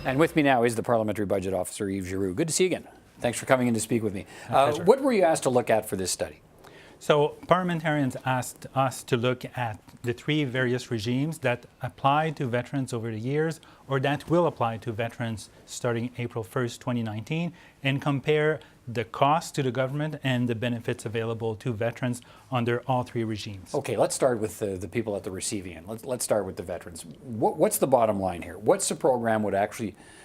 And with me now is the Parliamentary Budget Officer, Yves Giroux. Good to see you again. Thanks for coming in to speak with me. What were you asked to look at for this study? So parliamentarians asked us to look at the three various regimes that apply to veterans over the years or that will apply to veterans starting April 1st, 2019, and compare the cost to the government and the benefits available to veterans under all three regimes. Okay, let's start with the people at the receiving end. Let's start with the veterans. What's the bottom line here? What's the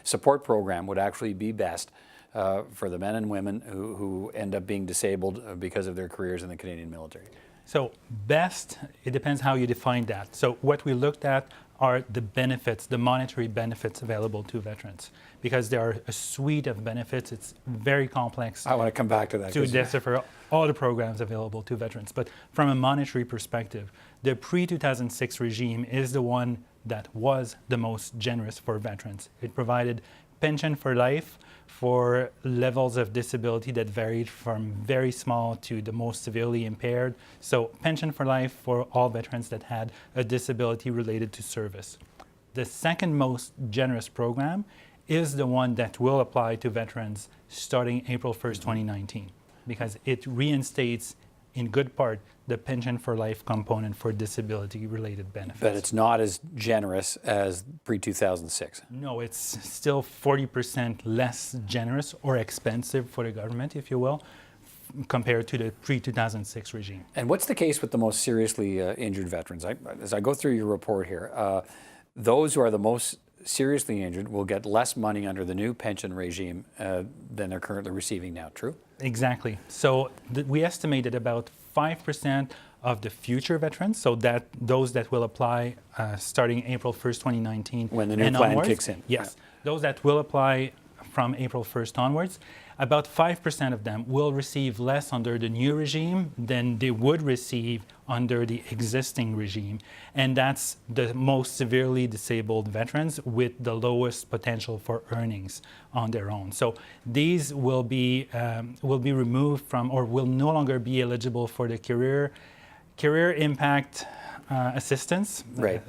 support program would actually be best for the men and women who end up being disabled because of their careers in the Canadian military? So best, it depends how you define that. So what we looked at are the benefits, the monetary benefits available to veterans, because there are a suite of benefits. It's very complex. I want to come back to that. To decipher all the programs available to veterans. But from a monetary perspective, the pre-2006 regime is the one that was the most generous for veterans. It provided pension for life for levels of disability that varied from very small to the most severely impaired. So pension for life for all veterans that had a disability related to service. The second most generous program is the one that will apply to veterans starting April 1st, 2019, because it reinstates in good part the pension for life component for disability-related benefits. But it's not as generous as pre-2006. No, it's still 40% less generous or expensive for the government, if you will, compared to the pre-2006 regime. And what's the case with the most seriously injured veterans? As I go through your report here, those who are the most seriously injured will get less money under the new pension regime than they're currently receiving now, true? Exactly. So we estimated about 5% of the future veterans, so that those that will apply starting April 1st, 2019. When the new plan onwards, kicks in. Yes. Yeah. Those that will apply from April 1st onwards, about 5% of them will receive less under the new regime than they would receive under the existing regime. And that's the most severely disabled veterans with the lowest potential for earnings on their own. So these will be removed from, or will no longer be eligible for the career impact assistance, right.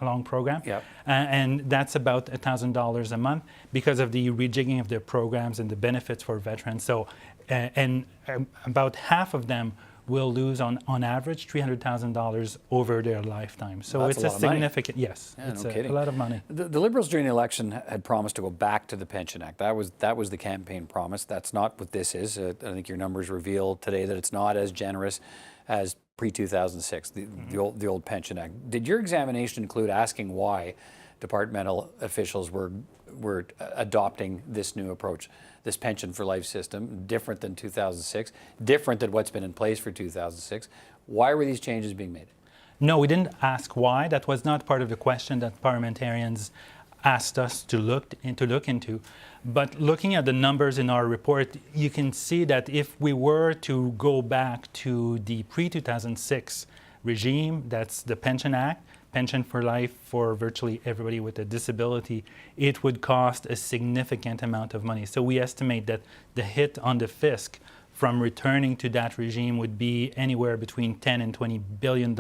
Long program, yep. And that's about $1,000 a month because of the rejigging of their programs and the benefits for veterans. So, and about half of them will lose on average $300,000 over their lifetime. So well, it's a significant, yes, yeah, it's no a lot of money. The Liberals during the election had promised to go back to the Pension Act. That was the campaign promise. That's not what this is. I think your numbers reveal today that it's not as generous as pre-2006, the old Pension Act. Did your examination include asking why departmental officials were adopting this new approach, this pension for life system, different than 2006, different than what's been in place for 2006? Why were these changes being made? No, we didn't ask why. That was not part of the question that parliamentarians asked us to look into. But looking at the numbers in our report, you can see that if we were to go back to the pre-2006 regime, that's the Pension Act, pension for life for virtually everybody with a disability, it would cost a significant amount of money. So we estimate that the hit on the fisc from returning to that regime would be anywhere between $10 and $20 billion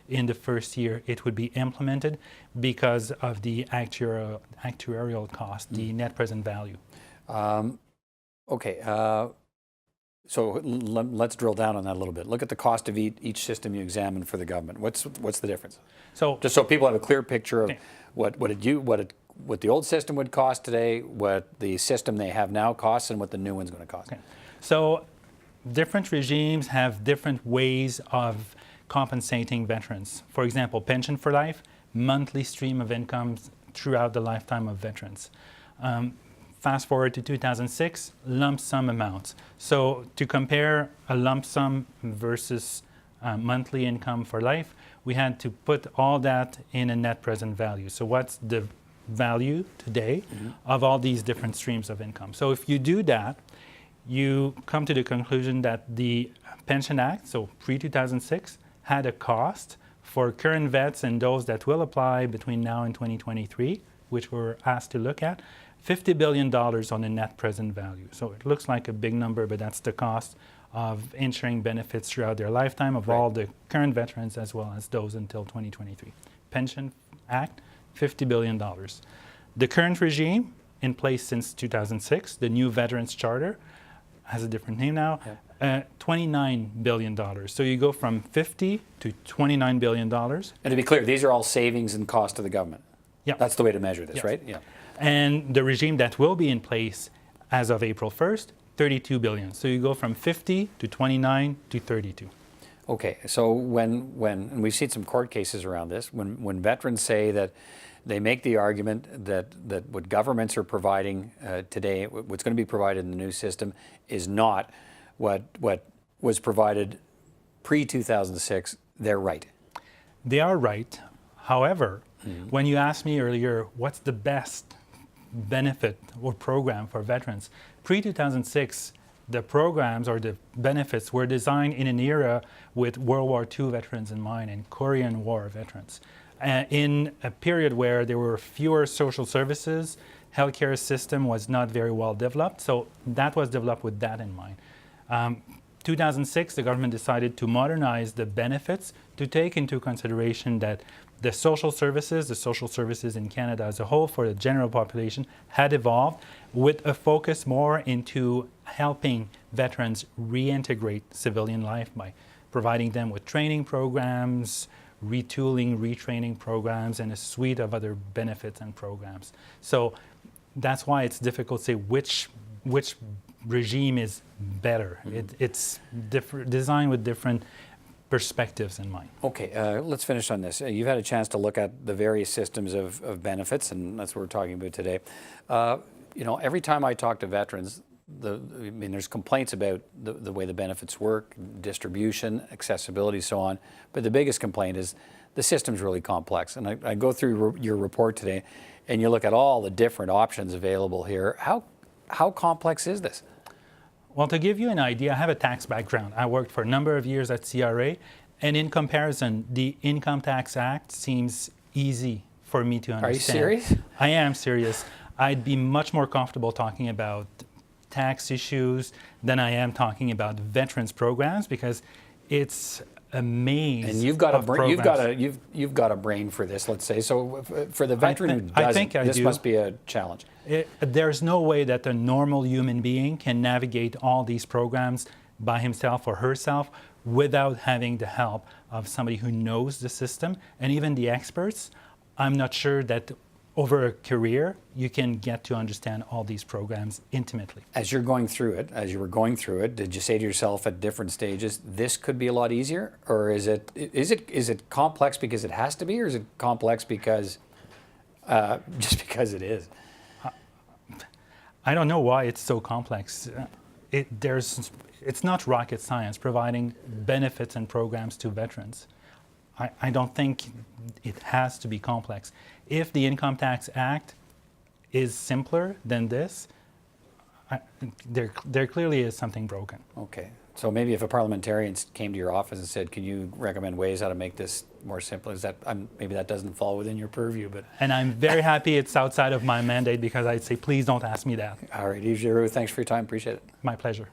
in the first year it would be implemented because of the actuarial cost, the net present value. Okay, so let's drill down on that a little bit. Look at the cost of each system you examine for the government. What's the difference? So just so people have a clear picture of what the old system would cost today, what the system they have now costs, and what the new one's going to cost. Okay. So different regimes have different ways of compensating veterans. For example, pension for life, monthly stream of income throughout the lifetime of veterans. Fast forward to 2006, lump sum amounts. So to compare a lump sum versus monthly income for life, we had to put all that in a net present value. So what's the value today of all these different streams of income? So if you do that, you come to the conclusion that the Pension Act, so pre-2006, had a cost for current vets and those that will apply between now and 2023, which we're asked to look at, $50 billion on a net present value. So it looks like a big number, but that's the cost of ensuring benefits throughout their lifetime of all the current veterans as well as those until 2023. Pension Act, $50 billion. The current regime, in place since 2006, the new Veterans Charter, has a different name now, $29 billion. So you go from $50 to $29 billion. And to be clear, these are all savings and cost to the government. Yeah. That's the way to measure this, Yes. right? Yeah. And the regime that will be in place as of April 1st, $32 billion. So you go from 50 to 29 to 32. Okay, so when and we've seen some court cases around this, when veterans say that they make the argument that what governments are providing today, what's going to be provided in the new system, is not what was provided pre-2006, they're right. They are right. However, when you asked me earlier, what's the best benefit or program for veterans? Pre-2006, the programs or the benefits were designed in an era with World War II veterans in mind and Korean War veterans. In a period where there were fewer social services, healthcare system was not very well developed, so that was developed with that in mind. 2006, the government decided to modernize the benefits to take into consideration that the social services in Canada as a whole for the general population had evolved with a focus more into helping veterans reintegrate civilian life by providing them with training programs, retooling, retraining programs, and a suite of other benefits and programs. So that's why it's difficult to say which regime is better. It's designed with different perspectives in mind. Okay, let's finish on this. You've had a chance to look at the various systems of benefits, and that's what we're talking about today. Every time I talk to veterans, there's complaints about the way the benefits work, distribution, accessibility, so on. But the biggest complaint is the system's really complex. And I go through your report today, and you look at all the different options available here. How complex is this? Well, to give you an idea, I have a tax background. I worked for a number of years at CRA, and in comparison, the Income Tax Act seems easy for me to understand. Are you serious? I am serious. I'd be much more comfortable talking about tax issues than I am talking about veterans programs because it's a maze. And you've got programs. you've got a brain for this, let's say. So for the veteran who I doesn't, think I this do. must be a challenge. There's no way that a normal human being can navigate all these programs by himself or herself without having the help of somebody who knows the system and even the experts. I'm not sure that over a career you can get to understand all these programs intimately. As you were going through it, did you say to yourself at different stages, this could be a lot easier? Or is it complex because it has to be, or is it complex because just because it is? I don't know why it's so complex. It's not rocket science providing benefits and programs to veterans. I don't think it has to be complex. If the Income Tax Act is simpler than this, there clearly is something broken. Okay. So maybe if a parliamentarian came to your office and said, can you recommend ways how to make this more simple? Is that maybe that doesn't fall within your purview, but... And I'm very happy it's outside of my mandate because I'd say, please don't ask me that. All right, Yves Giroux, thanks for your time. Appreciate it. My pleasure.